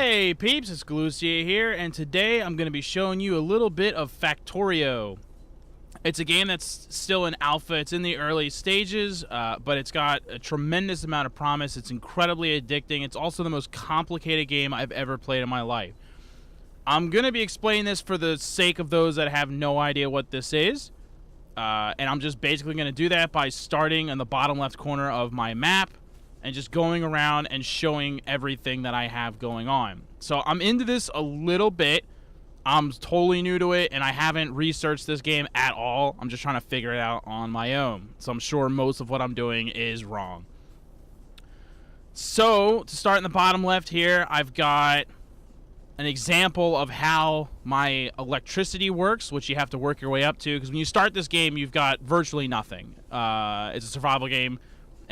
Hey peeps, it's Galucia here, and today I'm going to be showing you a little bit of Factorio. It's a game that's still in alpha. It's in the early stages, but it's got a tremendous amount of promise. It's incredibly addicting. It's also the most complicated game I've ever played in my life. I'm going to be explaining this for the sake of those that have no idea what this is, and I'm just basically going to do that by starting in the bottom left corner of my map and just going around and showing everything that I have going on. So I'm into this a little bit. I'm totally new to it, and I haven't researched this game at all. I'm just trying to figure it out on my own. So I'm sure most of what I'm doing is wrong. So to start in the bottom left here, I've got an example of how my electricity works, which you have to work your way up to, because when you start this game, you've got virtually nothing. It's a survival game,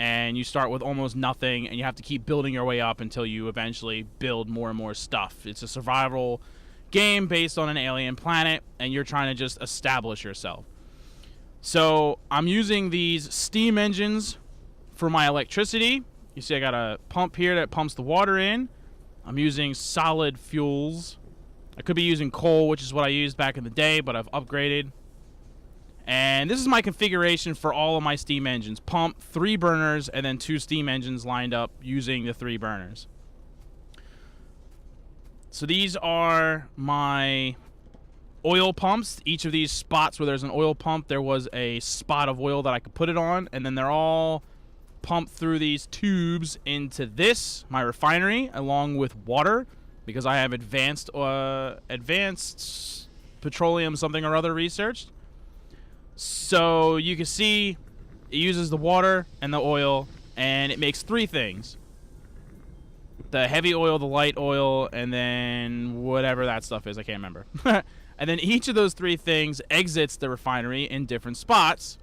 and you start with almost nothing, and you have to keep building your way up until you eventually build more and more stuff. It's a survival game based on an alien planet, and you're trying to just establish yourself. So I'm using these steam engines for my electricity. You see I got a pump here that pumps the water in. I'm using solid fuels. I could be using coal, which is what I used back in the day, but I've upgraded. And this is my configuration for all of my steam engines. Pump, 3 burners, and then 2 steam engines lined up using the 3 burners. So these are my oil pumps. Each of these spots where there's an oil pump, there was a spot of oil that I could put it on. And then they're all pumped through these tubes into this, my refinery, along with water, because I have advanced petroleum something or other researched. So you can see it uses the water and the oil, and it makes 3 things. The heavy oil, the light oil, and then whatever that stuff is. I can't remember. And then each of those 3 things exits the refinery in different spots,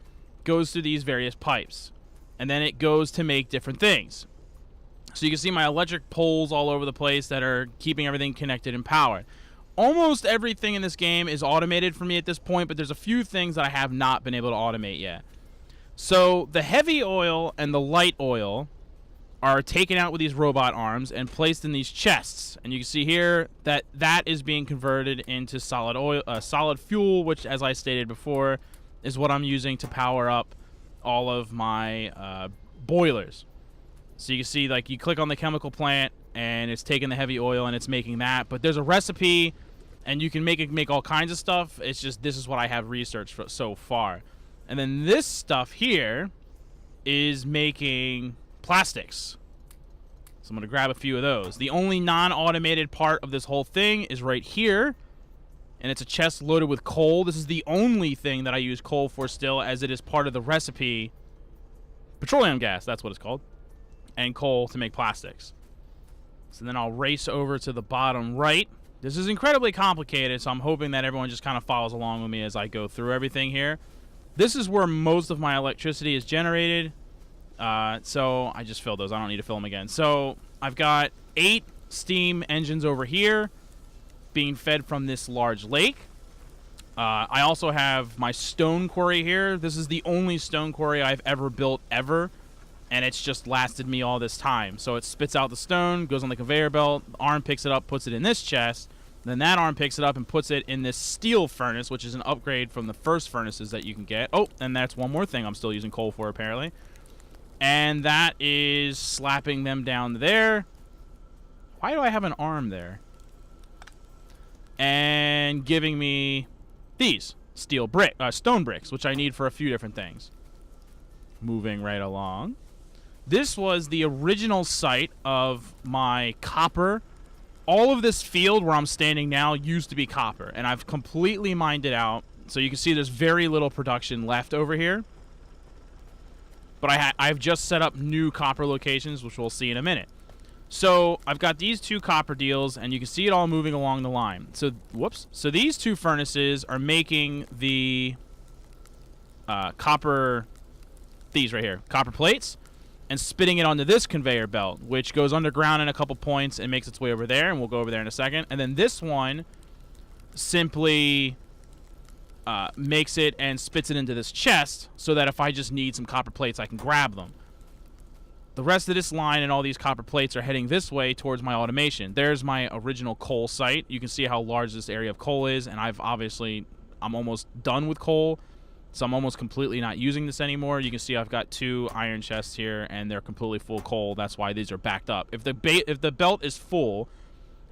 goes through these various pipes, and then it goes to make different things. So you can see my electric poles all over the place that are keeping everything connected and powered. Almost everything in this game is automated for me at this point, but there's a few things that I have not been able to automate yet. So the heavy oil and the light oil are taken out with these robot arms and placed in these chests. And you can see here that that is being converted into solid oil, solid fuel, which, as I stated before, is what I'm using to power up all of my boilers. So you can see, like, you click on the chemical plant, and it's taking the heavy oil and it's making that. But there's a recipe, and you can make all kinds of stuff. It's just this is what I have researched so far. And then this stuff here is making plastics. So I'm going to grab a few of those. The only non-automated part of this whole thing is right here, and it's a chest loaded with coal. This is the only thing that I use coal for still, as it is part of the recipe. Petroleum gas, that's what it's called. And coal to make plastics. So then I'll race over to the bottom right. This is incredibly complicated, so I'm hoping that everyone just kind of follows along with me as I go through everything here. This is where most of my electricity is generated. So I just filled those. I don't need to fill them again. So I've got 8 steam engines over here being fed from this large lake. I also have my stone quarry here. This is the only stone quarry I've ever built ever, and it's just lasted me all this time. So it spits out the stone, goes on the conveyor belt, the arm picks it up, puts it in this chest, then that arm picks it up and puts it in this steel furnace, which is an upgrade from the first furnaces that you can get. Oh, and that's one more thing I'm still using coal for, apparently. And that is slapping them down there. Why do I have an arm there? And giving me these stone bricks, which I need for a few different things. Moving right along. This was the original site of my copper. All of this field where I'm standing now used to be copper, and I've completely mined it out. So you can see there's very little production left over here. But I've just set up new copper locations, which we'll see in a minute. So I've got these 2 copper deals, and you can see it all moving along the line. So, whoops. So these 2 furnaces are making the copper, these right here, copper plates, and spitting it onto this conveyor belt, which goes underground in a couple points and makes its way over there, and we'll go over there in a second. And then this one simply makes it and spits it into this chest so that if I just need some copper plates, I can grab them. The rest of this line and all these copper plates are heading this way towards my automation. There's my original coal site. You can see how large this area of coal is, and I'm almost done with coal, so I'm almost completely not using this anymore. You can see I've got 2 iron chests here, and they're completely full coal. That's why these are backed up. If the belt is full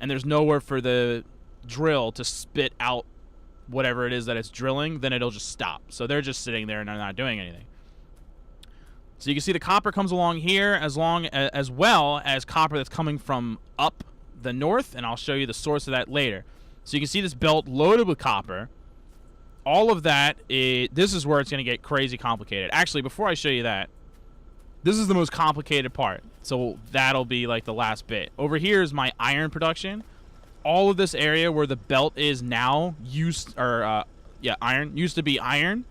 and there's nowhere for the drill to spit out whatever it is that it's drilling, then it'll just stop. So they're just sitting there and they're not doing anything. So you can see the copper comes along here as well as copper that's coming from up the north, and I'll show you the source of that later. So you can see this belt loaded with copper. All of that, this is where it's going to get crazy complicated. Actually, before I show you that, this is the most complicated part. So that'll be like the last bit. Over here is my iron production. All of this area where the belt is now iron used to be iron.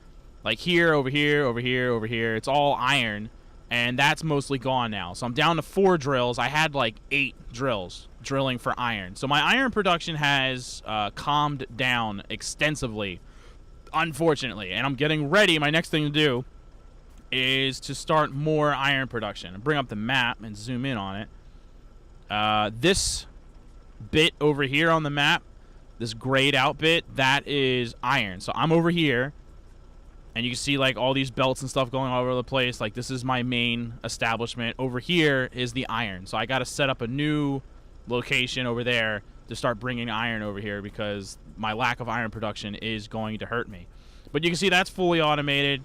Like here, over here, over here, over here. It's all iron, and that's mostly gone now. So I'm down to 4 drills. I had like 8 drills drilling for iron. So my iron production has calmed down extensively, unfortunately. And I'm getting ready. My next thing to do is to start more iron production. And bring up the map and zoom in on it. This bit over here on the map, this grayed out bit, that is iron. So I'm over here. And you can see like all these belts and stuff going all over the place. Like this is my main establishment. Over here is the iron. So I got to set up a new location over there to start bringing iron over here because my lack of iron production is going to hurt me. But you can see that's fully automated.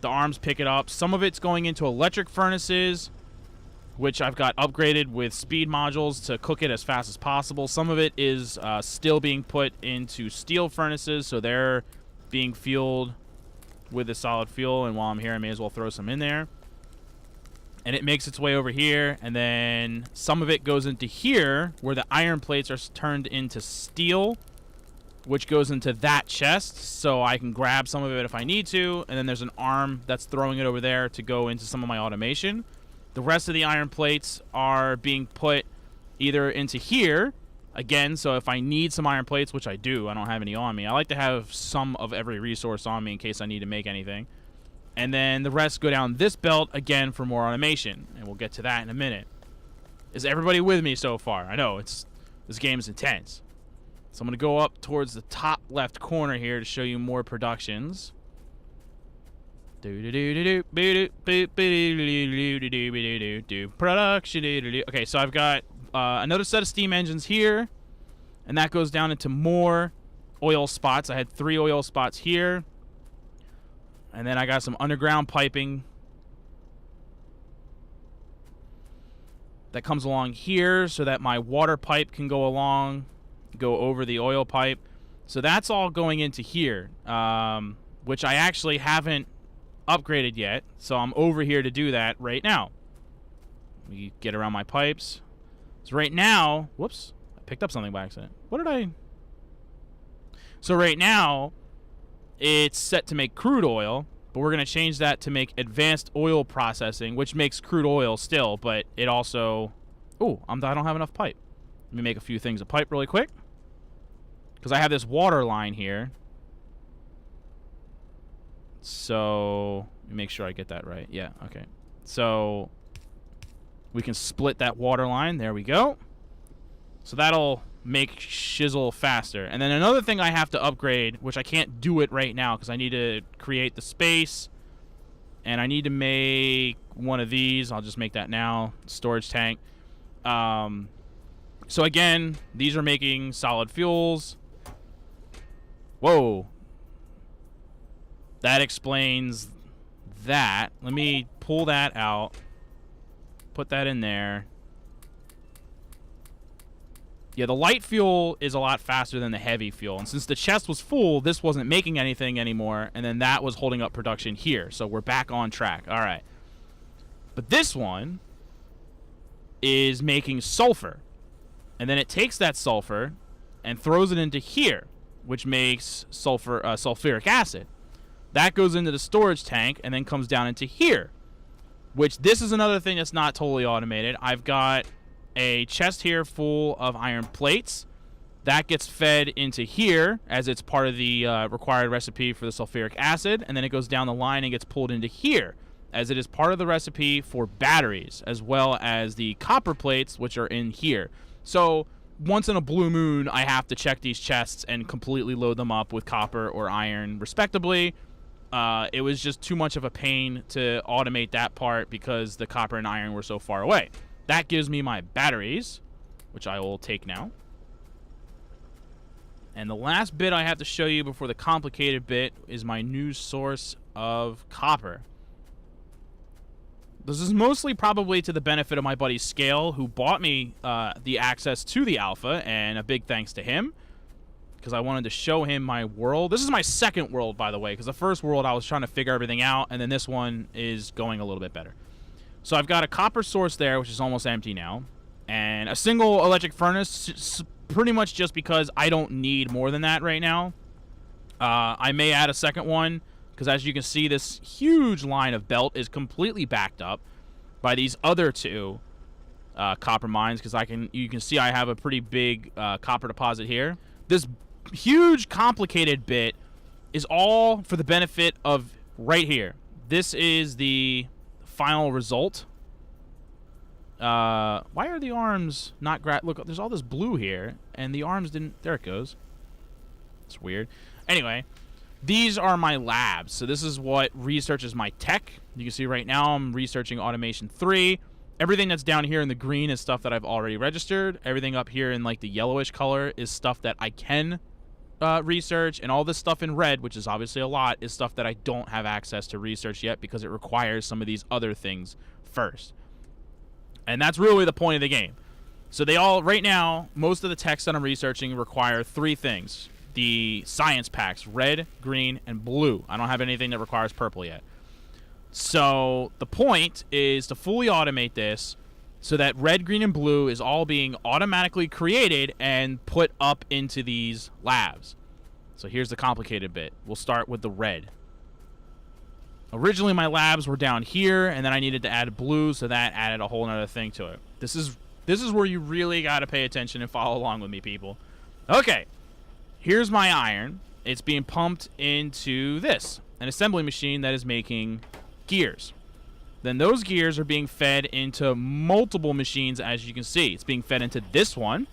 The arms pick it up. Some of it's going into electric furnaces, which I've got upgraded with speed modules to cook it as fast as possible. Some of it is still being put into steel furnaces, so they're being fueled with the solid fuel, and while I'm here I may as well throw some in there. And it makes its way over here, and then some of it goes into here where the iron plates are turned into steel, which goes into that chest, so I can grab some of it if I need to. And then there's an arm that's throwing it over there to go into some of my automation. The rest of the iron plates are being put either into here again, so if I need some iron plates, which I do, I don't have any on me. I like to have some of every resource on me in case I need to make anything. And then the rest go down this belt again for more automation, and we'll get to that in a minute. Is everybody with me so far? I know this game is intense. So I'm going to go up towards the top left corner here to show you more productions. Production. Okay, so I've got another set of steam engines here, and that goes down into more oil spots. I had 3 oil spots here, and then I got some underground piping that comes along here so that my water pipe can go over the oil pipe. So that's all going into here, which I actually haven't upgraded yet, so I'm over here to do that right now. Let me get around my pipes. So right now, whoops, I picked up something by accident. So right now, it's set to make crude oil, but we're going to change that to make advanced oil processing, which makes crude oil still, but it also... Oh, I don't have enough pipe. Let me make a few things of pipe really quick, because I have this water line here. So, let me make sure I get that right. Yeah, okay. So, we can split that water line. There we go. So that'll make shizzle faster. And then another thing I have to upgrade, which I can't do it right now because I need to create the space. And I need to make one of these. I'll just make that now. Storage tank. So again, these are making solid fuels. Whoa. That explains that. Let me pull that out. Put that in there. Yeah, the light fuel is a lot faster than the heavy fuel. And since the chest was full, this wasn't making anything anymore. And then that was holding up production here. So we're back on track. All right. But this one is making sulfur. And then it takes that sulfur and throws it into here, which makes sulfuric acid. That goes into the storage tank and then comes down into here, which this is another thing that's not totally automated. I've got a chest here full of iron plates. That gets fed into here as it's part of the required recipe for the sulfuric acid, and then it goes down the line and gets pulled into here as it is part of the recipe for batteries, as well as the copper plates, which are in here. So once in a blue moon, I have to check these chests and completely load them up with copper or iron, respectively. It was just too much of a pain to automate that part because the copper and iron were so far away. That gives me my batteries, which I will take now. And the last bit I have to show you before the complicated bit is my new source of copper. This is mostly probably to the benefit of my buddy Scale, who bought me the access to the alpha, and a big thanks to him, because I wanted to show him my world. This is my second world, by the way, because the first world I was trying to figure everything out, and then this one is going a little bit better. So I've got a copper source there, which is almost empty now, and a single electric furnace, pretty much just because I don't need more than that right now. I may add a second one, because as you can see, this huge line of belt is completely backed up by these other two copper mines, because you can see I have a pretty big copper deposit here. This huge complicated bit is all for the benefit of right here. This is the final result. Why are the arms not look, there's all this blue here, and the arms didn't. There it goes. It's weird. Anyway, these are my labs. So this is what researches my tech. You can see right now I'm researching automation 3. Everything that's down here in the green is stuff that I've already registered. Everything up here in like the yellowish color is stuff that I can research, and all this stuff in red, which is obviously a lot, is stuff that I don't have access to research yet because it requires some of these other things first. And that's really the point of the game. So they all, right now, most of the techs that I'm researching require 3 things. The science packs, red, green, and blue. I don't have anything that requires purple yet. So the point is to fully automate this so that red, green, and blue is all being automatically created and put up into these labs. So here's the complicated bit. We'll start with the red. Originally my labs were down here, and then I needed to add blue, so that added a whole other thing to it. This is where you really got to pay attention and follow along with me, people. Okay, here's my iron. It's being pumped into this, an assembly machine that is making gears. Then those gears are being fed into multiple machines, as you can see. It's being fed into this one,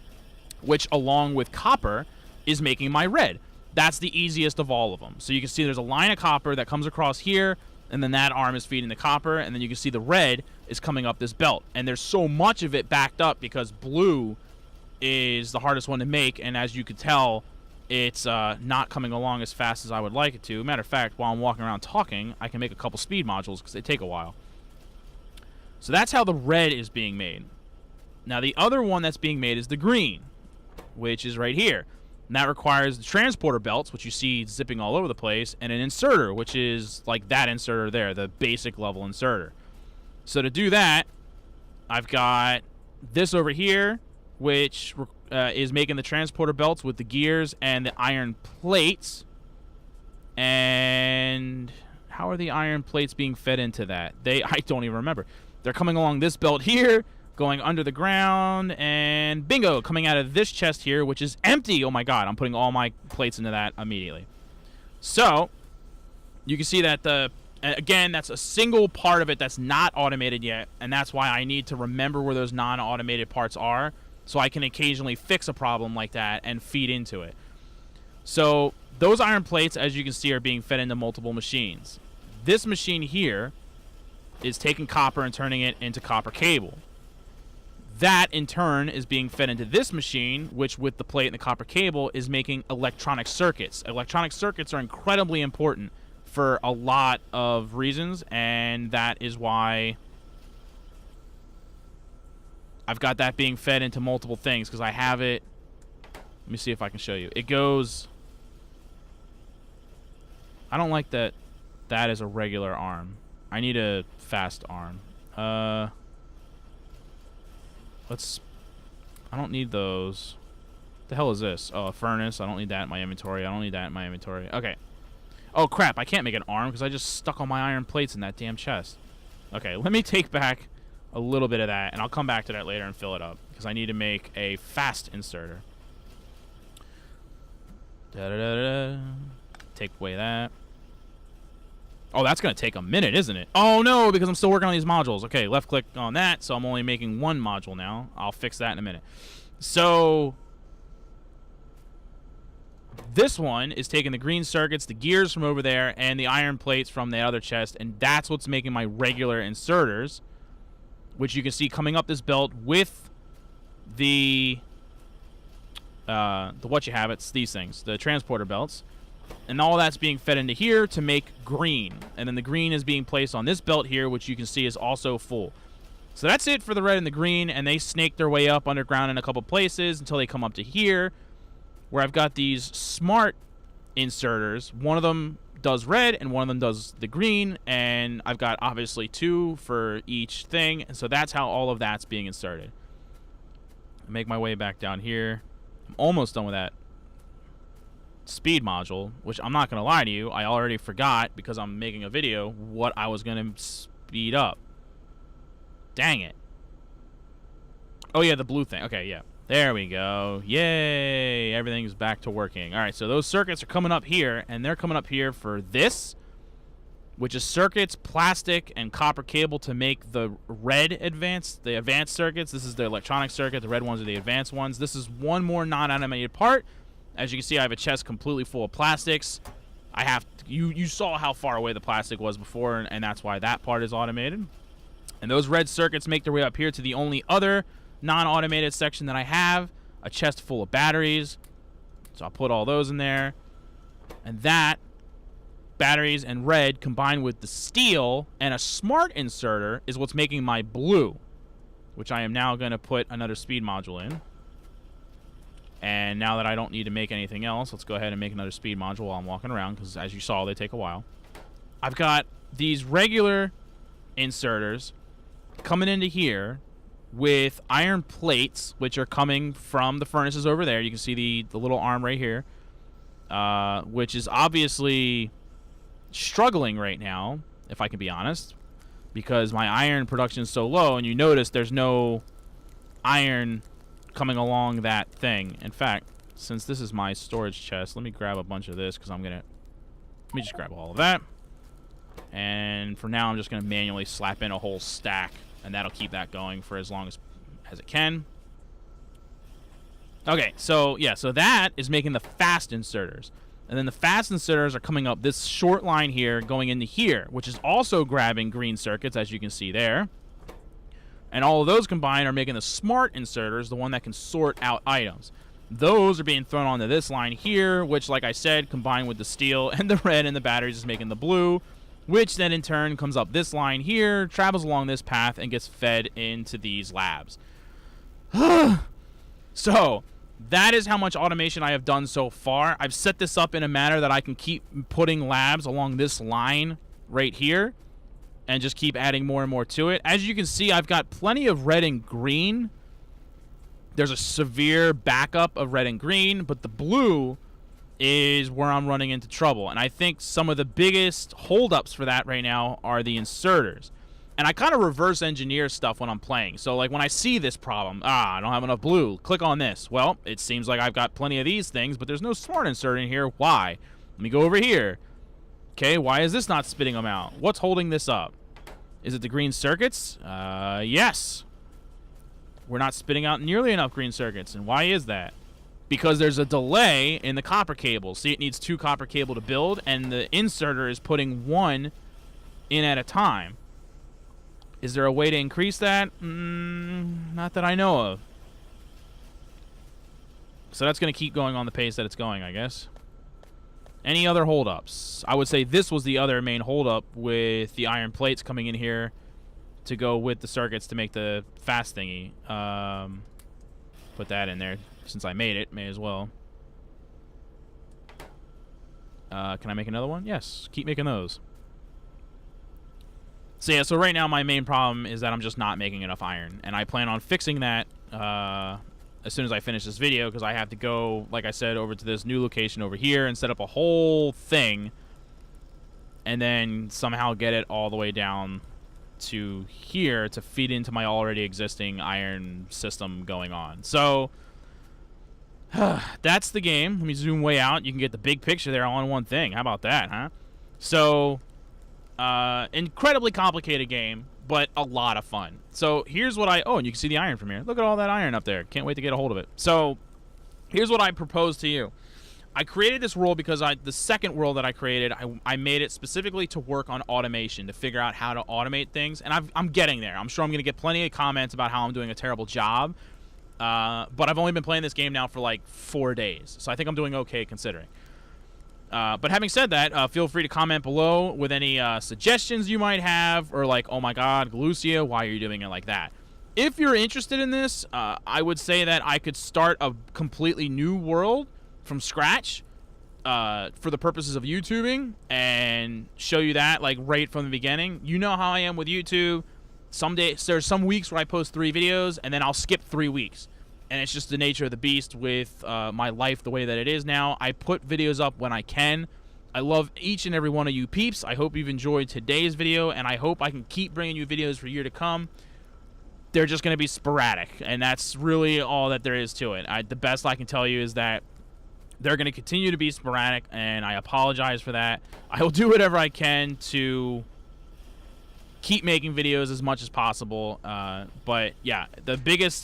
which along with copper is making my red. That's the easiest of all of them. So you can see there's a line of copper that comes across here, and then that arm is feeding the copper, and then you can see the red is coming up this belt. And there's so much of it backed up because blue is the hardest one to make, and as you can tell, it's not coming along as fast as I would like it to. Matter of fact, while I'm walking around talking, I can make a couple speed modules because they take a while. So that's how the red is being made. Now the other one that's being made is the green, which is right here. And that requires the transporter belts, which you see zipping all over the place, and an inserter, which is like that inserter there, the basic level inserter. So to do that, I've got this over here, which is making the transporter belts with the gears and the iron plates. And how are the iron plates being fed into that? I don't even remember. They're coming along this belt here, going under the ground, and bingo, coming out of this chest here, which is empty. Oh my god, I'm putting all my plates into that immediately. So you can see that again, that's a single part of it that's not automated yet, and that's why I need to remember where those non-automated parts are, so I can occasionally fix a problem like that and feed into it. So those iron plates, as you can see, are being fed into multiple machines. This machine here is taking copper and turning it into copper cable. That, in turn, is being fed into this machine, which, with the plate and the copper cable, is making electronic circuits. Electronic circuits are incredibly important for a lot of reasons, and that is why I've got that being fed into multiple things, because I have it. Let me see if I can show you. It goes... I don't like that that is a regular arm. I need a fast arm. I don't need those. The hell is this? Oh, a furnace. I don't need that in my inventory. I don't need that in my inventory. Okay. Oh, crap. I can't make an arm because I just stuck all my iron plates in that damn chest. Okay, let me take back a little bit of that, and I'll come back to that later and fill it up because I need to make a fast inserter. Da-da-da-da. Take away that. Oh, that's going to take a minute, isn't it? Oh, no, because I'm still working on these modules. Okay, left-click on that, so I'm only making one module now. I'll fix that in a minute. So this one is taking the green circuits, the gears from over there, and the iron plates from the other chest, and that's what's making my regular inserters, which you can see coming up this belt with the what you have, it's these things, the transporter belts. And all that's being fed into here to make green. And then the green is being placed on this belt here, which you can see is also full. So that's it for the red and the green, and they snake their way up underground in a couple places until they come up to here, where I've got these smart inserters. One of them does red, and one of them does the green, and I've got obviously 2 for each thing, and so that's how all of that's being inserted. I make my way back down here. I'm almost done with that speed module, which I'm not going to lie to you, I already forgot because I'm making a video what I was going to speed up. Dang it. Oh yeah, the blue thing. Okay, yeah. There we go. Yay! Everything's back to working. All right, so those circuits are coming up here, and they're coming up here for this, which is circuits, plastic, and copper cable to make the red advanced circuits. This is the electronic circuit. The red ones are the advanced ones. This is one more non-animated part. As you can see, I have a chest completely full of plastics. I have you saw how far away the plastic was before, and that's why that part is automated. And those red circuits make their way up here to the only other non-automated section that I have, a chest full of batteries. So I'll put all those in there. And that, batteries and red combined with the steel and a smart inserter is what's making my blue, which I am now going to put another speed module in. And now that I don't need to make anything else, let's go ahead and make another speed module while I'm walking around, because as you saw, they take a while. I've got these regular inserters coming into here with iron plates, which are coming from the furnaces over there. You can see the little arm right here, which is obviously struggling right now, if I can be honest, because my iron production is so low, and you notice there's no iron coming along that thing. In fact, since this is my storage chest, let me grab a bunch of this, because let me just grab all of that. And for now, I'm just going to manually slap in a whole stack, and that'll keep that going for as long as it can. Okay, so yeah, so that is making the fast inserters. And then the fast inserters are coming up this short line here, going into here, which is also grabbing green circuits, as you can see there. And all of those combined are making the smart inserters, the one that can sort out items. Those are being thrown onto this line here, which, like I said, combined with the steel and the red and the batteries is making the blue, which then in turn comes up this line here, travels along this path, and gets fed into these labs. So, that is how much automation I have done so far. I've set this up in a manner that I can keep putting labs along this line right here, and just keep adding more and more to it. As you can see, I've got plenty of red and green. There's a severe backup of red and green, but the blue is where I'm running into trouble. And I think some of the biggest holdups for that right now are the inserters. And I kind of reverse engineer stuff when I'm playing. So like when I see this problem, I don't have enough blue, click on this. Well, it seems like I've got plenty of these things, but there's no smart insert in here. Why? Let me go over here. Okay, why is this not spitting them out? What's holding this up? Is it the green circuits? Yes. We're not spitting out nearly enough green circuits. And why is that? Because there's a delay in the copper cable. See, it needs 2 copper cable to build, and the inserter is putting 1 in at a time. Is there a way to increase that? Not that I know of. So that's going to keep going on the pace that it's going, I guess. Any other holdups? I would say this was the other main holdup with the iron plates coming in here to go with the circuits to make the fast thingy. Put that in there since I made it. May as well. Can I make another one? Yes. Keep making those. So yeah, so right now my main problem is that I'm just not making enough iron. And I plan on fixing that as soon as I finish this video, because I have to go, like I said, over to this new location over here and set up a whole thing, and then somehow get it all the way down to here to feed into my already existing iron system going on. So that's the game. Let me zoom way out. You can get the big picture there all in one thing. How about that, huh? So Incredibly complicated game, but a lot of fun. So here's what I... Oh, and you can see the iron from here. Look at all that iron up there. Can't wait to get a hold of it. So here's what I propose to you. I created this world because the second world that I created, I made it specifically to work on automation, to figure out how to automate things. And I'm getting there. I'm sure I'm going to get plenty of comments about how I'm doing a terrible job. But I've only been playing this game now for like 4 days. So I think I'm doing okay considering. But having said that, feel free to comment below with any suggestions you might have, or like, oh my god, Galucia, why are you doing it like that? If you're interested in this, I would say that I could start a completely new world from scratch for the purposes of YouTubing and show you that like right from the beginning. You know how I am with YouTube. Some days, there's some weeks where I post 3 videos and then I'll skip 3 weeks. And it's just the nature of the beast with my life the way that it is now. I put videos up when I can. I love each and every one of you peeps. I hope you've enjoyed today's video, and I hope I can keep bringing you videos for year to come. They're just going to be sporadic, and that's really all that there is to it. The best I can tell you is that they're going to continue to be sporadic, and I apologize for that. I will do whatever I can to keep making videos as much as possible, but yeah, the biggest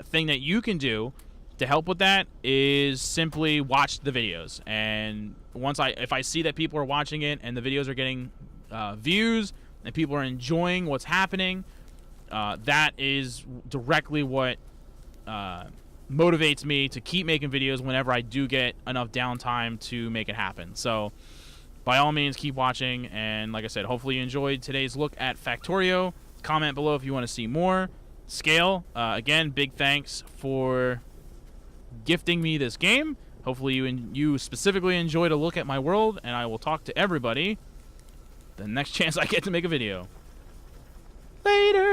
thing that you can do to help with that is simply watch the videos. And if I see that people are watching it and the videos are getting views and people are enjoying what's happening, that is directly what motivates me to keep making videos whenever I do get enough downtime to make it happen. So by all means, keep watching, and like I said, hopefully you enjoyed today's look at Factorio. Comment below if you want to see more. Scale, again, big thanks for gifting me this game. Hopefully you specifically enjoyed a look at my world, and I will talk to everybody the next chance I get to make a video. Later!